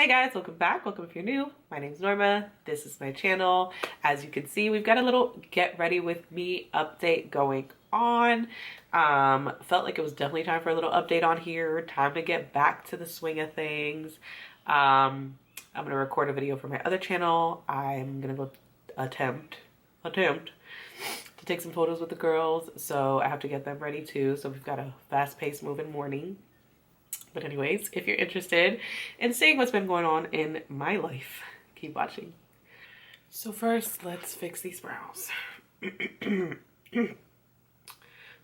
Hey guys, welcome back. Welcome if you're new. My name's Norma. This is my channel. As you can see, we've got a little get ready with me update going on. Felt like it was definitely time for a little update on here. Time to get back to the swing of things. I'm gonna record a video for my other channel. I'm gonna go attempt to take some photos with the girls. So I have to get them ready too. So we've got a fast-paced moving morning. But anyways, if you're interested in seeing what's been going on in my life, keep watching. So first, let's fix these brows.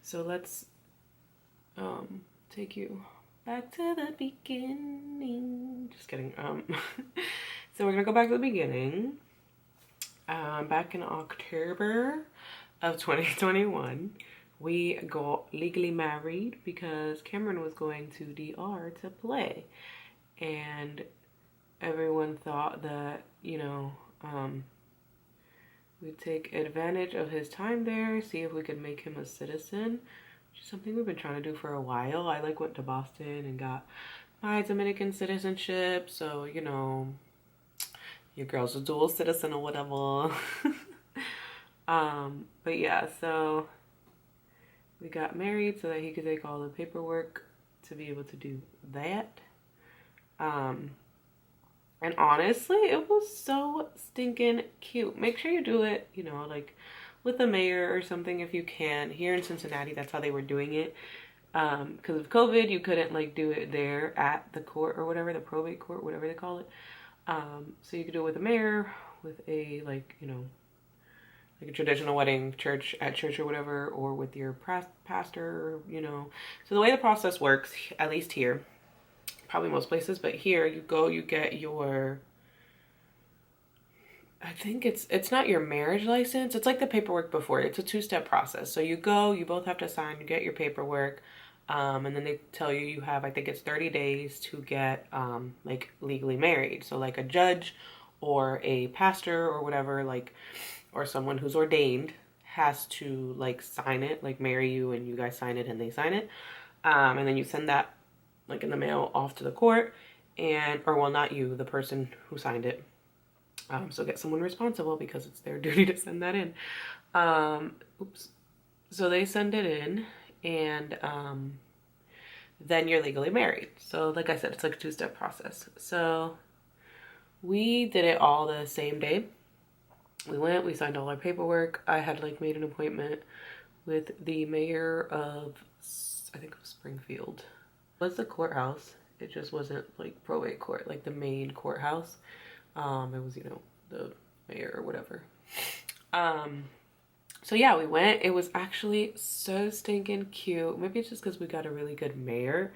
So let's take you back to the beginning. Just kidding. So we're gonna go back to the beginning. Back in October of 2021. We got legally married because Cameron was going to DR to play. And everyone thought that, we'd take advantage of his time there, see if we could make him a citizen, which is something we've been trying to do for a while. I went to Boston and got my Dominican citizenship. So, your girl's a dual citizen or whatever. But yeah, so we got married so that he could take all the paperwork to be able to do that. And honestly, it was so stinking cute. Make sure you do it, like with the mayor or something if you can. Here in Cincinnati, that's how they were doing it. Because of COVID, you couldn't like do it there at the court or whatever, the probate court, whatever they call it. So you could do it with the mayor, with a like a traditional wedding at church or whatever, or with your pastor, So the way the process works, at least here, probably most places, but here you go, you get your, I think it's not your marriage license. It's like the paperwork before. It's a two-step process. So you go, you both have to sign, you get your paperwork, and then they tell you you have, I think it's 30 days to get like legally married. So like a judge or a pastor or whatever, like, or someone who's ordained has to like sign it, like marry you, and you guys sign it and they sign it. And then you send that like in the mail off to the court, or well, not you, the person who signed it. So get someone responsible because it's their duty to send that in. Oops. So they send it in, and then you're legally married. So like I said, it's like a two-step process. So we did it all the same day. We went, we signed all our paperwork. I had like made an appointment with the mayor of, I think it was Springfield. It was the courthouse. It just wasn't like probate court, like the main courthouse. It was, the mayor or whatever. So yeah, we went. It was actually so stinking cute. Maybe it's just because we got a really good mayor.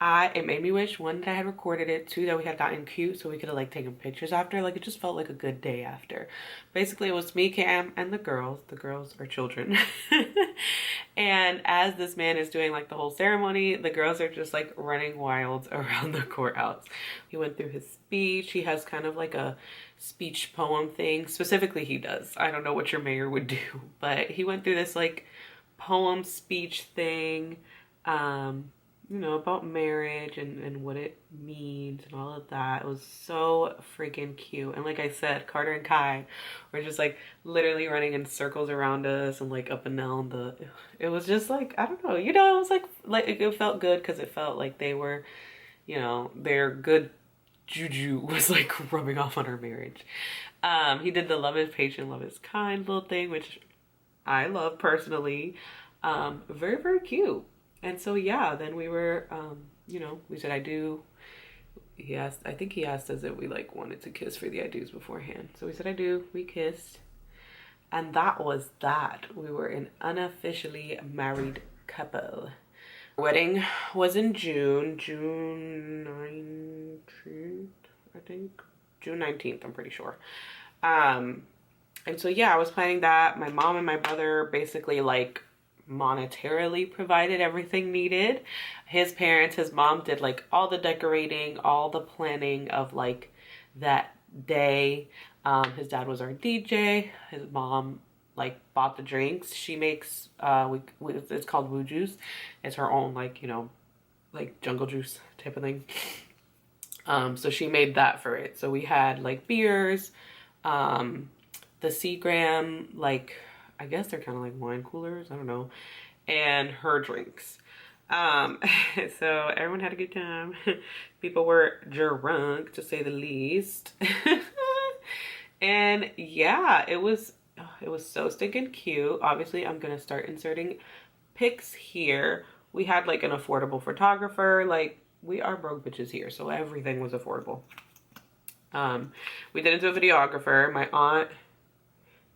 It made me wish, one, that I had recorded it, two, that we had gotten cute so we could have like taken pictures after. Like it just felt like a good day after. Basically it was me, Cam, and the girls. The girls are children. And as this man is doing like the whole ceremony, the girls are just like running wild around the courthouse. He went through his speech. He has kind of like a speech poem thing. Specifically he does. I don't know what your mayor would do, but he went through this like poem speech thing. About marriage and what it means and all of that. It was so freaking cute. And like I said, Carter and Kai were just like literally running in circles around us and like up and down it was just like, I don't know, it was like it felt good because it felt like they were, their good juju was like rubbing off on our marriage. He did the love is patient, love is kind little thing, which I love personally. Very, very cute. And so, yeah, then we were, we said I do. I think he asked us if we like wanted to kiss for the I do's beforehand. So we said I do, we kissed. And that was that. We were an unofficially married couple. Wedding was in June 19th, I think. June 19th, I'm pretty sure. And so, yeah, I was planning that. My mom and my brother basically like monetarily provided everything needed. His mom did like all the decorating, all the planning of like that day. His dad was our DJ. His mom like bought the drinks. She makes it's called Woo Juice. It's her own like like jungle juice type of thing. So she made that for it. So we had like beers, um, the Seagram, like, I guess they're kind of like wine coolers, I don't know, and her drinks. Um, so everyone had a good time. People were drunk, to say the least. And yeah, it was so stinking cute. Obviously, I'm gonna start inserting pics here. We had like an affordable photographer. Like, we are broke bitches here, so everything was affordable. We did it to a videographer. My aunt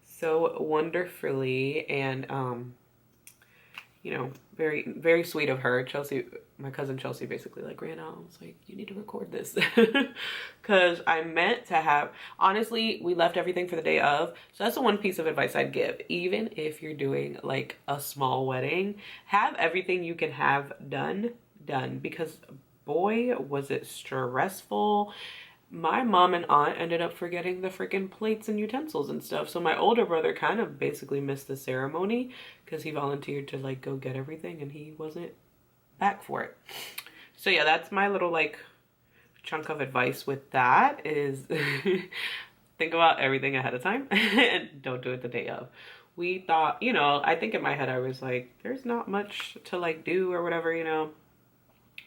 so wonderfully and you know, very, very sweet of her. Chelsea, my cousin Chelsea basically like ran out and was like, you need to record this. Because I meant to have, honestly, we left everything for the day of. So that's the one piece of advice I'd give. Even if you're doing like a small wedding, have everything you can have done. Because boy, was it stressful. My mom and aunt ended up forgetting the freaking plates and utensils and stuff. So my older brother kind of basically missed the ceremony because he volunteered to like go get everything and he wasn't back for it. So yeah, that's my little like chunk of advice with that is think about everything ahead of time and don't do it the day of. We thought, you know, I think in my head I was like, there's not much to like do or whatever, you know.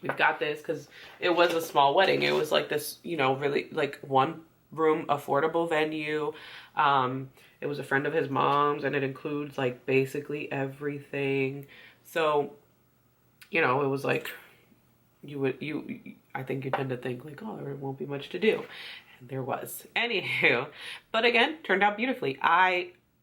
We've got this, because it was a small wedding. It was like this, you know, really like one room affordable venue. It was a friend of his mom's and it includes like basically everything. So, you know, it was like I think you tend to think like, oh, there won't be much to do. And there was. Anywho, but again, turned out beautifully.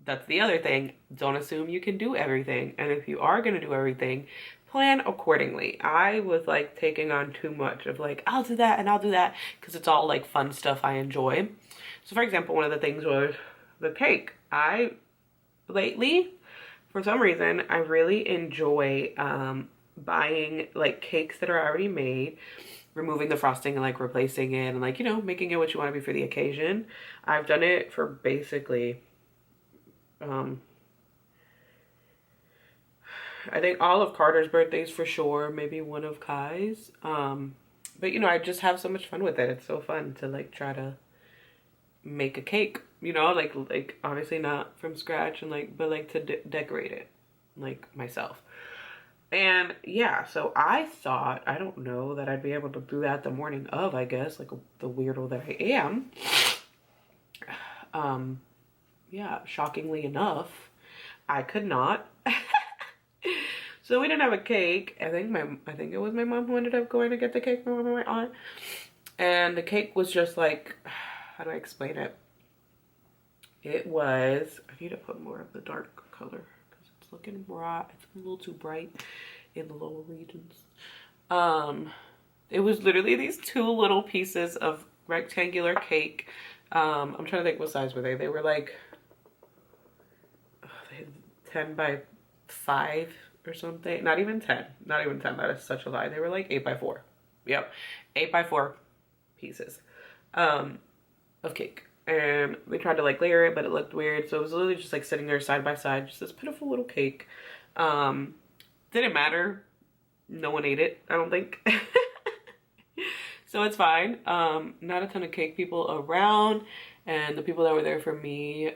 That's the other thing. Don't assume you can do everything. And if you are going to do everything, plan accordingly. I was like taking on too much of like, I'll do that and I'll do that, because it's all like fun stuff I enjoy. So for example, one of the things was the cake. Lately, for some reason, I really enjoy buying like cakes that are already made, removing the frosting and like replacing it and like, you know, making it what you want to be for the occasion. I've done it for basically I think all of Carter's birthdays for sure, maybe one of Kai's. But you know, I just have so much fun with it. It's so fun to like try to make a cake, you know, like obviously not from scratch and like, but like to decorate it like myself. And yeah, so I thought, I don't know that I'd be able to do that the morning of, I guess, like the weirdo that I am. Yeah, shockingly enough, I could not. So we didn't have a cake. I think it was my mom who ended up going to get the cake, my mom and my aunt. And the cake was just like, how do I explain it? It was, I need to put more of the dark color because it's looking bright. It's a little too bright in the lower regions. It was literally these two little pieces of rectangular cake. I'm trying to think, what size were they? They were like, they had 10 by 5 or something. Not even 10. That is such a lie. They were like 8 by 4. Yep. 8 by 4 pieces of cake. And we tried to like layer it, but it looked weird. So it was literally just like sitting there side by side. Just this pitiful little cake. Didn't matter. No one ate it, I don't think. So it's fine. Not a ton of cake people around. And the people that were there for me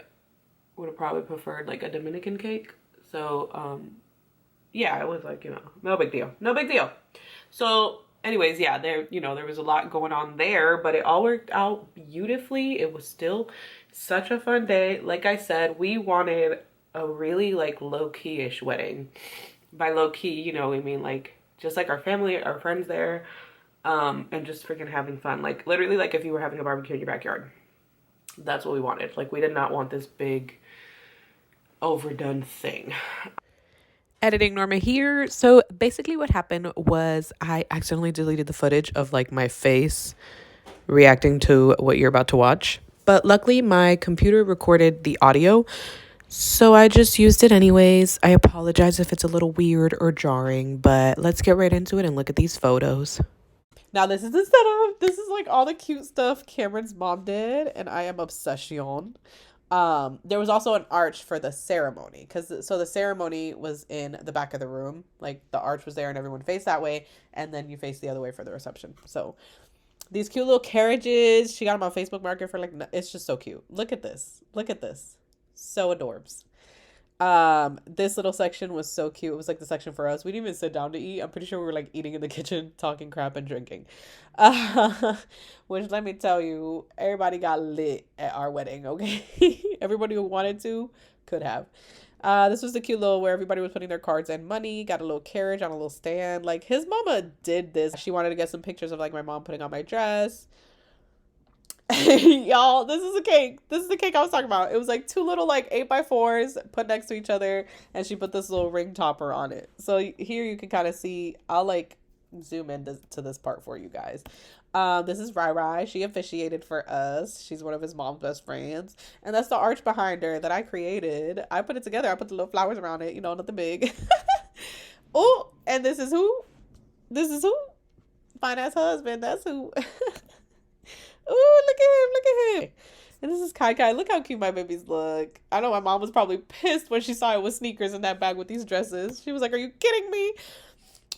would have probably preferred like a Dominican cake. So, yeah, it was like, you know, no big deal. No big deal. So anyways, yeah, there was a lot going on there, but it all worked out beautifully. It was still such a fun day. Like I said, we wanted a really like low-key-ish wedding. By low-key, you know, we mean like just like our family, our friends there, and just freaking having fun. Like literally like if you were having a barbecue in your backyard. That's what we wanted. Like we did not want this big overdone thing. Editing Norma here. So basically what happened was I accidentally deleted the footage of like my face reacting to what you're about to watch. But luckily my computer recorded the audio, so I just used it anyways. I apologize if it's a little weird or jarring, but let's get right into it and look at these photos. Now this is the setup. This is like all the cute stuff Cameron's mom did, and I am obsession. There was also an arch for the ceremony, so the ceremony was in the back of the room. Like the arch was there and everyone faced that way, and then you face the other way for the reception. So These cute little carriages. She got them on Facebook Market for like, it's just so cute. Look at this. Look at this. So adorbs. This little section was so cute. It was like the section for us. We didn't even sit down to eat. I'm pretty sure we were like eating in the kitchen, talking crap and drinking. Uh, which let me tell you, everybody got lit at our wedding, okay? Everybody who wanted to could have. This was the cute little where everybody was putting their cards and money, got a little carriage on a little stand. Like his mama did this. She wanted to get some pictures of like my mom putting on my dress. Y'all, this is a cake. This is the cake I was talking about. It was like two little like 8x4s put next to each other, and she put this little ring topper on it. So here you can kind of see. I'll like zoom in to this part for you guys. This is Rai Rai. She officiated for us. She's one of his mom's best friends, and that's the arch behind her that I created. I put it together. I put the little flowers around it. You know, nothing big. Oh, and this is who? This is who? Fine ass husband. That's who. Ooh, look at him, look at him. And this is Kai Kai. Look how cute my babies look. I know my mom was probably pissed when she saw it with sneakers in that bag with these dresses. She was like, "Are you kidding me?"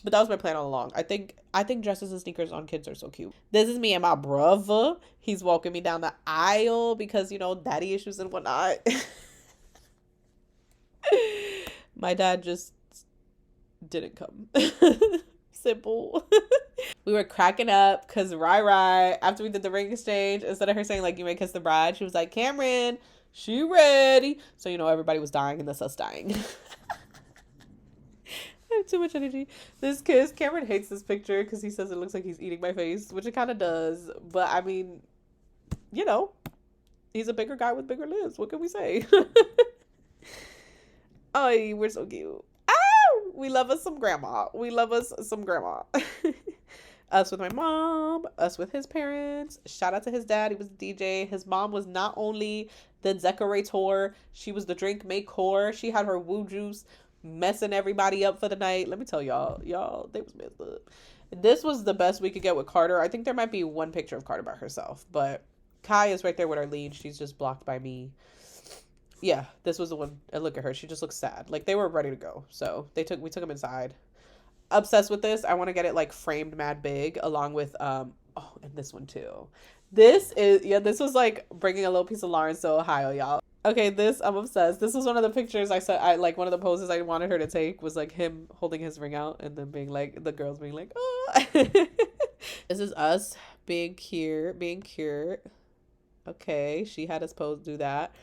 But that was my plan all along. I think dresses and sneakers on kids are so cute. This is me and my brother. He's walking me down the aisle because, you know, daddy issues and whatnot. My dad just didn't come. Simple. We were cracking up because Rai, after we did the ring exchange, instead of her saying like, "You may kiss the bride," she was like, "Cameron, she ready." So, you know, everybody was dying and that's us dying. I have too much energy. This kiss, Cameron hates this picture because he says it looks like he's eating my face, which it kind of does. But I mean, you know, he's a bigger guy with bigger lips. What can we say? Oh, we're so cute. We love us some grandma. We love us some grandma. Us with my mom, us with his parents. Shout out to his dad. He was a DJ. His mom was not only the decorator, she was the drink maker. She had her woo juice messing everybody up for the night. Let me tell y'all, they was messed up. This was the best we could get with Carter. I think there might be one picture of Carter by herself, but Kai is right there with our lead. She's just blocked by me. Yeah, this was the one. And look at her. She just looks sad. Like they were ready to go. So we took them inside. Obsessed with this. I want to get it like framed mad big along with and this one too. This was like bringing a little piece of Lawrence to Ohio, y'all. Okay, I'm obsessed. This was one of the pictures I like one of the poses I wanted her to take was like him holding his ring out and then being like the girls being like, "Oh." This is us being cute. Okay, she had us pose do that.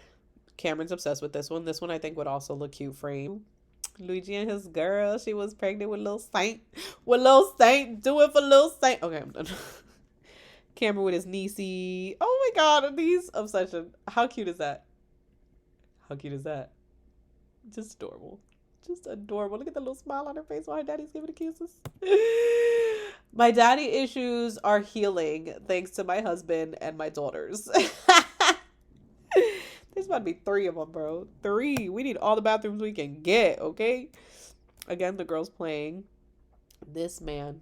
Cameron's obsessed with this one. This one I think would also look cute frame. Luigi and his girl. She was pregnant with Lil Saint. With Lil Saint. Do it for Lil Saint. Okay, I'm done. Cameron with his niecey. Oh my god, these obsession. How cute is that? How cute is that? Just adorable. Just adorable. Look at the little smile on her face while her daddy's giving the kisses. My daddy issues are healing thanks to my husband and my daughters. There's about to be 3 of them, bro. 3. We need all the bathrooms we can get, okay? Again, the girl's playing. This man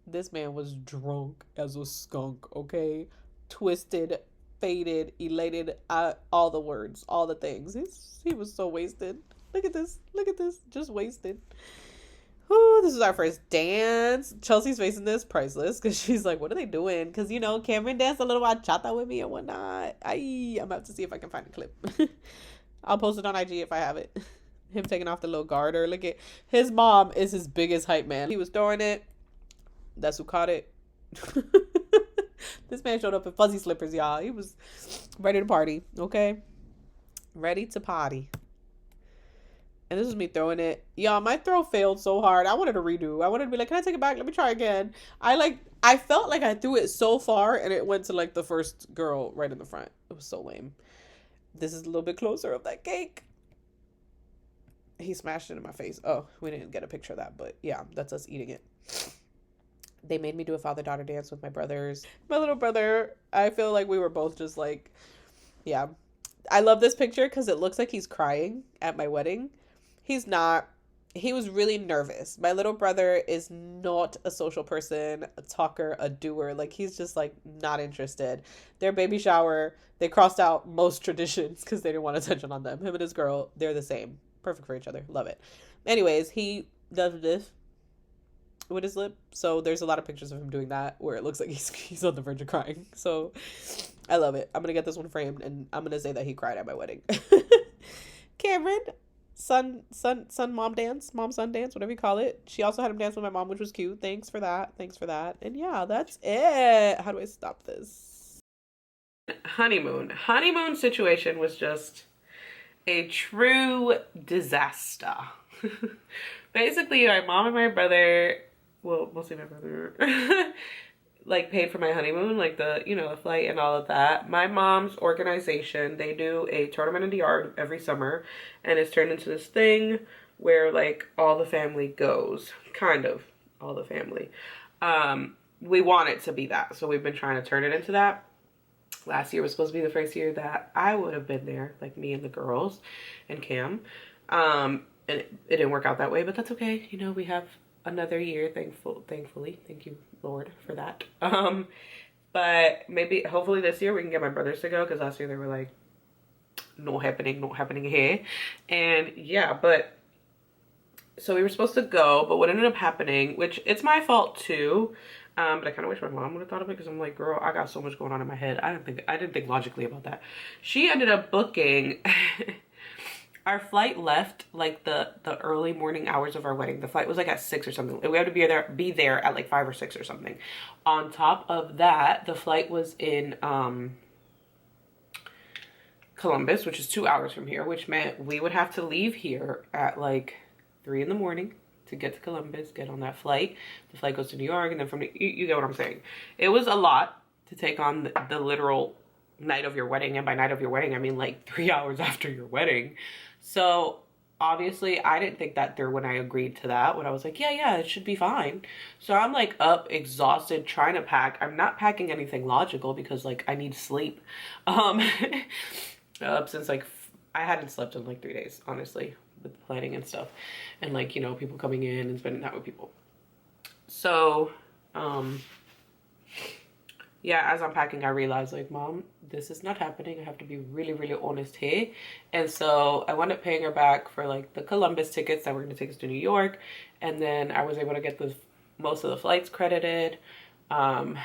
was drunk as a skunk, okay? Twisted, faded, elated, all the words, all the things. He was so wasted. Look at this. Just wasted. Oh, this is our first dance. Chelsea's facing this priceless because she's like, "What are they doing?" Because, you know, Cameron danced a little bachata with me and whatnot. I'm about to see if I can find a clip. I'll post it on IG if I have it. Him taking off the little garter. Look at his mom is his biggest hype man. He was throwing it. That's who caught it. This man showed up in fuzzy slippers, y'all. He was ready to party. Okay, ready to party. And this is me throwing it. Y'all, my throw failed so hard. I wanted to redo. I wanted to be like, "Can I take it back? Let me try again." I felt like I threw it so far and it went to like the first girl right in the front. It was so lame. This is a little bit closer of that cake. He smashed it in my face. Oh, we didn't get a picture of that, but yeah, that's us eating it. They made me do a father-daughter dance with my brothers. My little brother, I feel like we were both just like, yeah. I love this picture because it looks like he's crying at my wedding. He's not. He was really nervous. My little brother is not a social person, a talker, a doer. Like, he's just, like, not interested. Their baby shower, they crossed out most traditions because they didn't want attention on them. Him and his girl, they're the same. Perfect for each other. Love it. Anyways, he does this. with his lip. So there's a lot of pictures of him doing that where it looks like he's on the verge of crying. So I love it. I'm gonna get this one framed and I'm gonna say that he cried at my wedding. Cameron, mom dance, mom son dance, whatever you call it. She also had him dance with my mom, which was cute. Thanks for that. Thanks for that. And yeah, that's it. How do I stop this? Honeymoon situation was just a true disaster. Basically, my mom and my brother, well, mostly my brother, like paid for my honeymoon, like the, you know, the flight and all of that. My mom's organization, they do a tournament in the yard every summer, and it's turned into this thing where like all the family goes, kind of all the family. We want it to be that, so we've been trying to turn it into that. Last year was supposed to be the first year that I would have been there, like me and the girls and Cam. And it didn't work out that way, but that's okay. You know, we have another year, thankfully. Thank you, Lord, for that. But maybe, hopefully this year we can get my brothers to go, because last year they were like, not happening here. And yeah, but so we were supposed to go, but what ended up happening, which it's my fault too, but I kind of wish my mom would have thought of it, because I'm like, girl, I got so much going on in my head. I didn't think logically about that. She ended up booking our flight left like the early morning hours of our wedding. The flight was like at 6 or something. We had to be there at like 5 or 6 or something. On top of that, the flight was in Columbus, which is 2 hours from here, which meant we would have to leave here at like 3 in the morning to get to Columbus, get on that flight. The flight goes to New York, and then from you get what I'm saying. It was a lot to take on the literal night of your wedding, and by night of your wedding I mean like 3 hours after your wedding. So obviously I didn't think that through when I agreed to that, when I was like, yeah, it should be fine. So I'm like up, exhausted, trying to pack. I'm not packing anything logical because like I need sleep. Up since like I hadn't slept in like 3 days, honestly, with the planning and stuff, and like, you know, people coming in and spending time with people. So yeah, as I'm packing, I realized like, Mom, this is not happening. I have to be really, really honest here. And so I wound up paying her back for like the Columbus tickets that were going to take us to New York. And then I was able to get most of the flights credited. And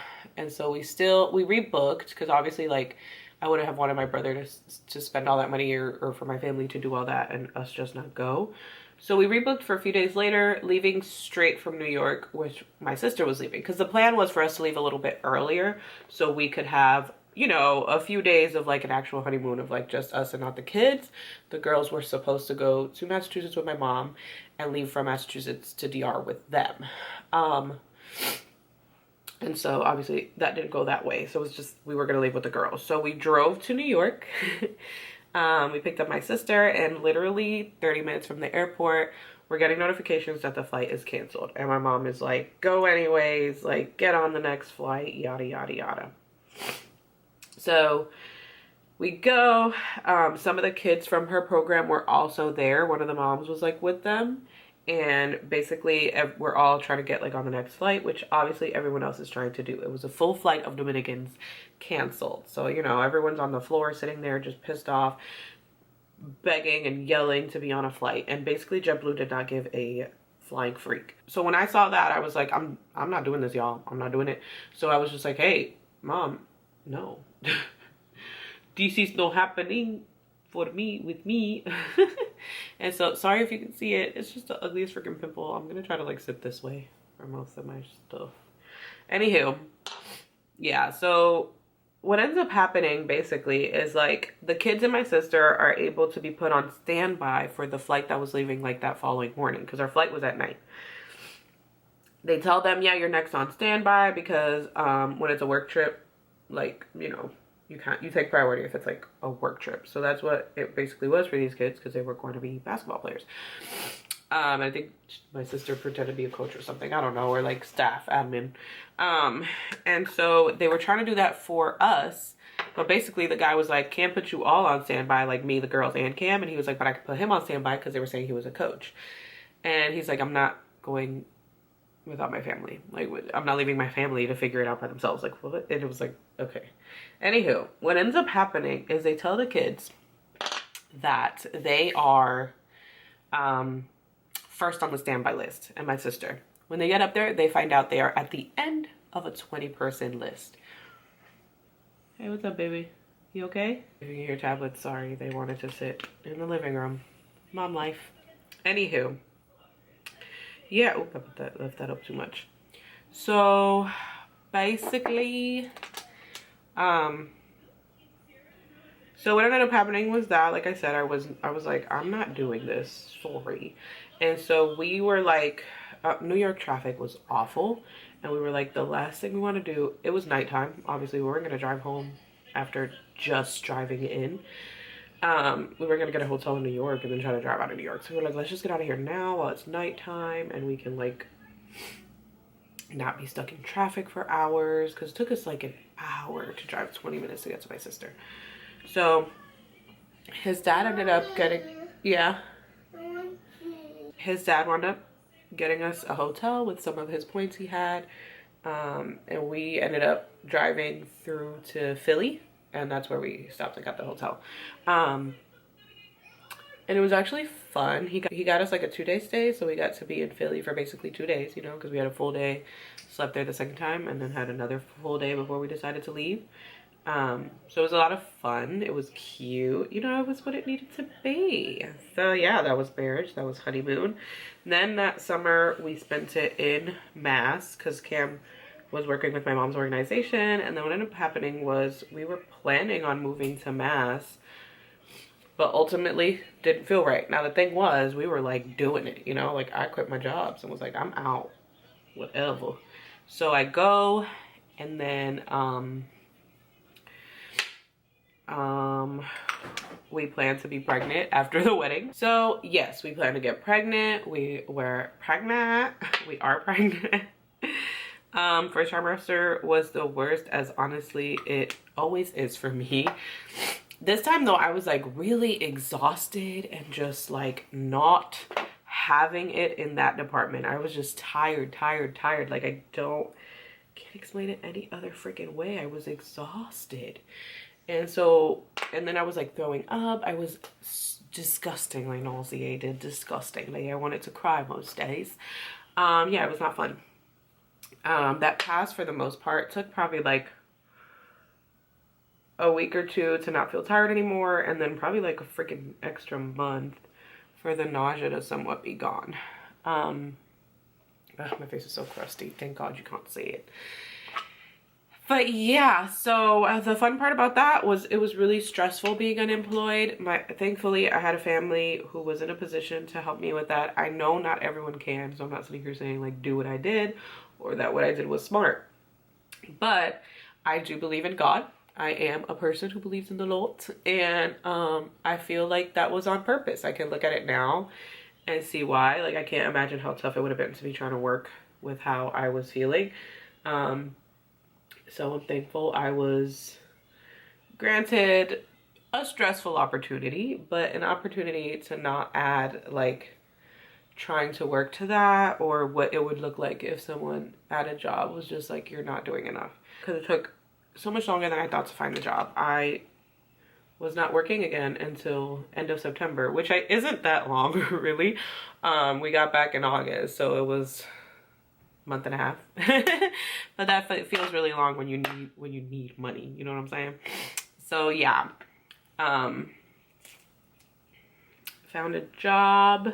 so we rebooked, because obviously like I wouldn't have wanted my brother to spend all that money, or for my family to do all that and us just not go. So we rebooked for a few days later, leaving straight from New York, which my sister was leaving, because the plan was for us to leave a little bit earlier so we could have, you know, a few days of like an actual honeymoon of like just us and not the kids. The girls were supposed to go to Massachusetts with my mom and leave from Massachusetts to DR with them. And so obviously that didn't go that way. So it was just, we were going to leave with the girls. So we drove to New York. We picked up my sister, and literally 30 minutes from the airport, we're getting notifications that the flight is canceled. And my mom is like, go anyways, like get on the next flight, yada, yada, yada. So we go. Some of the kids from her program were also there. One of the moms was like with them. And basically we're all trying to get like on the next flight, which obviously everyone else is trying to do. It was a full flight of Dominicans canceled. So, you know, everyone's on the floor sitting there just pissed off, begging and yelling to be on a flight. And basically JetBlue did not give a flying freak. So when I saw that, I was like, I'm not doing this, y'all. I'm not doing it. So I was just like, hey, Mom, no. This is not happening for me, with me. And so sorry if you can see it, it's just the ugliest freaking pimple. I'm gonna try to like sit this way for most of my stuff. Anywho, yeah, so what ends up happening basically is like the kids and my sister are able to be put on standby for the flight that was leaving like that following morning, because our flight was at night. They tell them, yeah, you're next on standby, because when it's a work trip, like, you know, you take priority if it's like a work trip. So that's what it basically was for these kids, because they were going to be basketball players. I think my sister pretended to be a coach or something, I don't know, or like staff admin. And so they were trying to do that for us, but basically the guy was like, can't put you all on standby, like me, the girls, and Cam. And he was like, but I could put him on standby, because they were saying he was a coach. And he's like, I'm not going without my family. Like, I'm not leaving my family to figure it out by themselves. Like, what? And it was like, okay. Anywho, what ends up happening is they tell the kids that they are first on the standby list, and my sister, When they get up there, they find out they are at the end of a 20-person list. Hey, what's up, baby? You okay? If you hear tablets, sorry. They wanted to sit in the living room. Mom life. Anywho. Yeah, oop, I left that up too much. So, basically, so what ended up happening was that, like I said, I was like, I'm not doing this, sorry. And so we were like, New York traffic was awful. And we were like, the last thing we want to do, it was nighttime. Obviously, we weren't going to drive home after just driving in. We were going to get a hotel in New York and then try to drive out of New York. So we were like, let's just get out of here now while it's nighttime and we can like not be stuck in traffic for hours. Because it took us like an hour to drive 20 minutes to get to my sister. So his dad ended up getting, yeah. His dad wound up getting us a hotel with some of his points he had. And we ended up driving through to Philly. And that's where we stopped and got the hotel. And it was actually fun. He got us like a 2-day stay. So we got to be in Philly for basically 2 days, you know, because we had a full day, slept there the second time, and then had another full day before we decided to leave. So it was a lot of fun. It was cute. You know, it was what it needed to be. So yeah, that was marriage. That was honeymoon. And then that summer we spent it in Mass because Cam was working with my mom's organization. And then what ended up happening was we were planning on moving to Mass, but ultimately didn't feel right. Now the thing was, we were like doing it, you know, like I quit my jobs and was like, I'm out, whatever. So I go, and then we plan to be pregnant after the wedding. So yes, we plan to get pregnant. We are pregnant. First trimester was the worst, as honestly it always is for me. This time though, I was like really exhausted and just like not having it in that department. I was just tired. Like I can't explain it any other freaking way. I was exhausted. And so, and then I was like throwing up. I was disgustingly nauseated, disgustingly. I wanted to cry most days. Yeah, it was not fun. That pass for the most part took probably like a week or two to not feel tired anymore. And then probably like a freaking extra month for the nausea to somewhat be gone. My face is so crusty. Thank God you can't see it. But yeah, so the fun part about that was it was really stressful being unemployed. Thankfully, I had a family who was in a position to help me with that. I know not everyone can, so I'm not sitting here saying like do what I did or that what I did was smart. But I do believe in God. I am a person who believes in the Lord, and I feel like that was on purpose. I can look at it now and see why. Like I can't imagine how tough it would have been to be trying to work with how I was feeling. So I'm thankful I was granted a stressful opportunity, but an opportunity to not add like trying to work to that, or what it would look like if someone at a job was just like, you're not doing enough. Because it took so much longer than I thought to find a job. I was not working again until end of September, which isn't that long really. We got back in August, so it was month and a half. But that feels really long when you need money, you know what I'm saying? So yeah, found a job.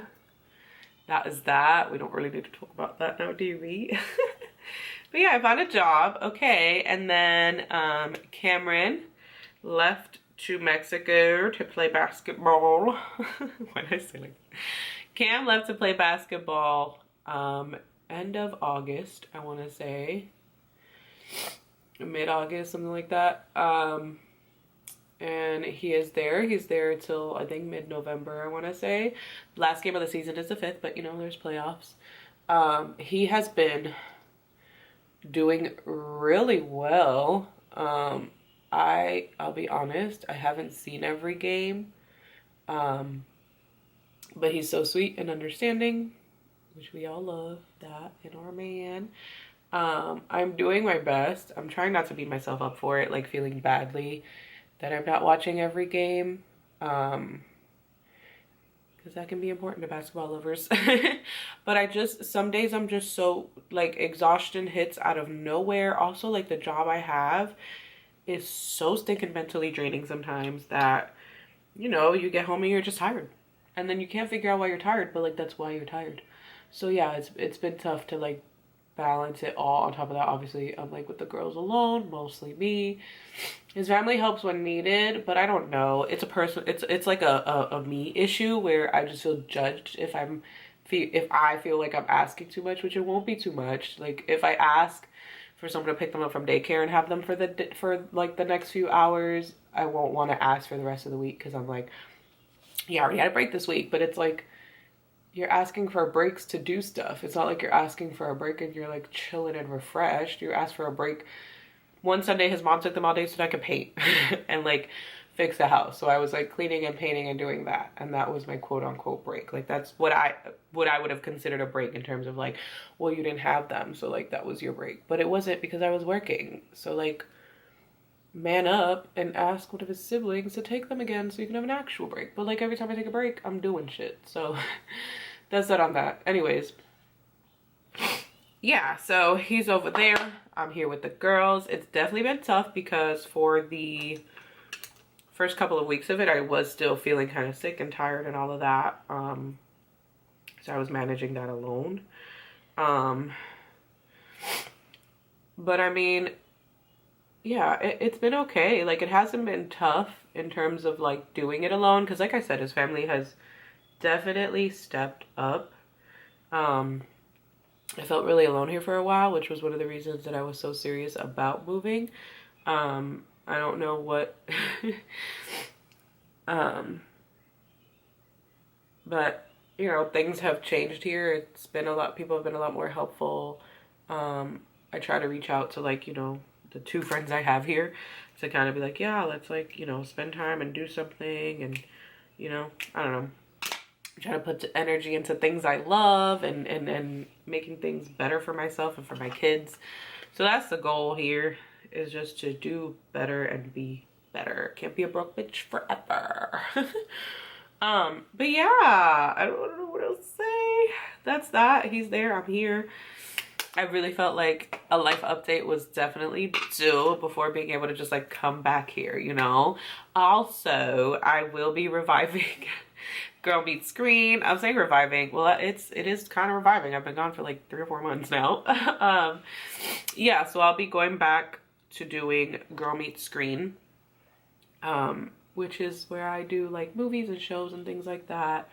That is that. We don't really need to talk about that now, do we? But yeah, I found a job. Okay, and then Cameron left to Mexico to play basketball. Why did I say like that? Cam left to play basketball end of August, I want to say. Mid-August, something like that. And he's there till I think mid-November, I want to say. Last game of the season is the 5th, but you know, there's playoffs. He has been doing really well. I'll be honest, I haven't seen every game. But he's so sweet and understanding, which we all love that in our man. I'm doing my best. I'm trying not to beat myself up for it, like feeling badly that I'm not watching every game. because that can be important to basketball lovers. But some days I'm just so, like, exhaustion hits out of nowhere. Also, like, the job I have is so stinking mentally draining sometimes that, you get home and you're just tired. And then you can't figure out why you're tired, but, like, that's why you're tired. So yeah, it's been tough to, like, balance it all. On top of that, obviously, I'm, like, with the girls alone, mostly me. His family helps when needed, but I don't know. It's like a me issue where I just feel judged if I feel like I'm asking too much, which it won't be too much. Like, if I ask for someone to pick them up from daycare and have them for like the next few hours, I won't want to ask for the rest of the week, because I'm like, yeah, I already had a break this week. But it's like, you're asking for breaks to do stuff. It's not like you're asking for a break and you're, like, chilling and refreshed. You ask for a break. One Sunday, his mom took them all day so that I could paint and, like, fix the house. So I was, like, cleaning and painting and doing that. And that was my quote unquote break. Like, that's what I would have considered a break, in terms of, like, well, you didn't have them, so, like, that was your break. But it wasn't, because I was working. So, like, man up and ask one of his siblings to take them again so you can have an actual break. But, like, every time I take a break, I'm doing shit. So that's that on that. Anyways, yeah, so he's over there. I'm here with the girls. It's definitely been tough, because for the first couple of weeks of it, I was still feeling kind of sick and tired and all of that. So I was managing that alone. But I mean, yeah, it's been okay. Like, it hasn't been tough in terms of, like, doing it alone, because, like I said, his family has definitely stepped up. I felt really alone here for a while, which was one of the reasons that I was so serious about moving. I don't know what, but, things have changed here. It's been people have been a lot more helpful. I try to reach out to, like, the two friends I have here, to kind of be like, yeah, let's, like, spend time and do something. And, I don't know. Try to put energy into things I love, and making things better for myself and for my kids. So that's the goal here, is just to do better and be better. Can't be a broke bitch forever. But yeah, I don't know what else to say. That's that. He's there, I'm here. I really felt like a life update was definitely due before being able to just, like, come back here, Also, I will be reviving Girl Meets Screen. I'm saying reviving. Well, it is kind of reviving. I've been gone for like 3 or 4 months now. Yeah, so I'll be going back to doing Girl Meets Screen, which is where I do, like, movies and shows and things like that.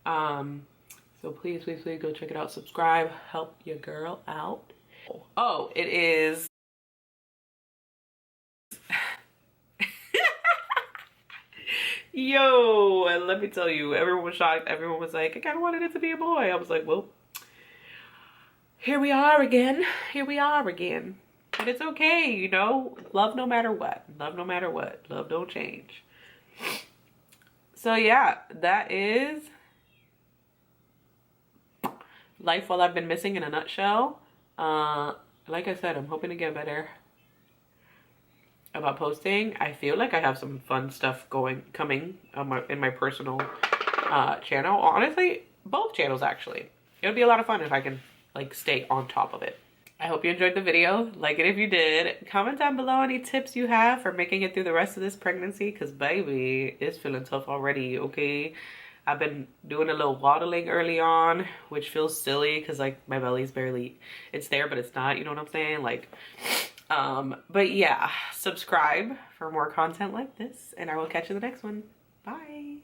So please, please, please go check it out. Subscribe. Help your girl out. Oh, it is. Yo, and let me tell you, everyone was shocked. Everyone was like, I kind of wanted it to be a boy. I was like, well, here we are again. Here we are again. And it's okay, Love no matter what. Love no matter what. Love don't change. So yeah, that is life while I've been missing in a nutshell. Like I said, I'm hoping to get better about posting. I feel like I have some fun stuff coming in my personal channel. Honestly, both channels, actually. It would be a lot of fun if I can, like, stay on top of it. I hope you enjoyed the video. Like it if you did. Comment down below any tips you have for making it through the rest of this pregnancy, because baby, it's feeling tough already, okay? I've been doing a little waddling early on, which feels silly because, like, my belly's barely, it's there, but it's not, you know what I'm saying? Like, but yeah, subscribe for more content like this, and I will catch you in the next one. Bye.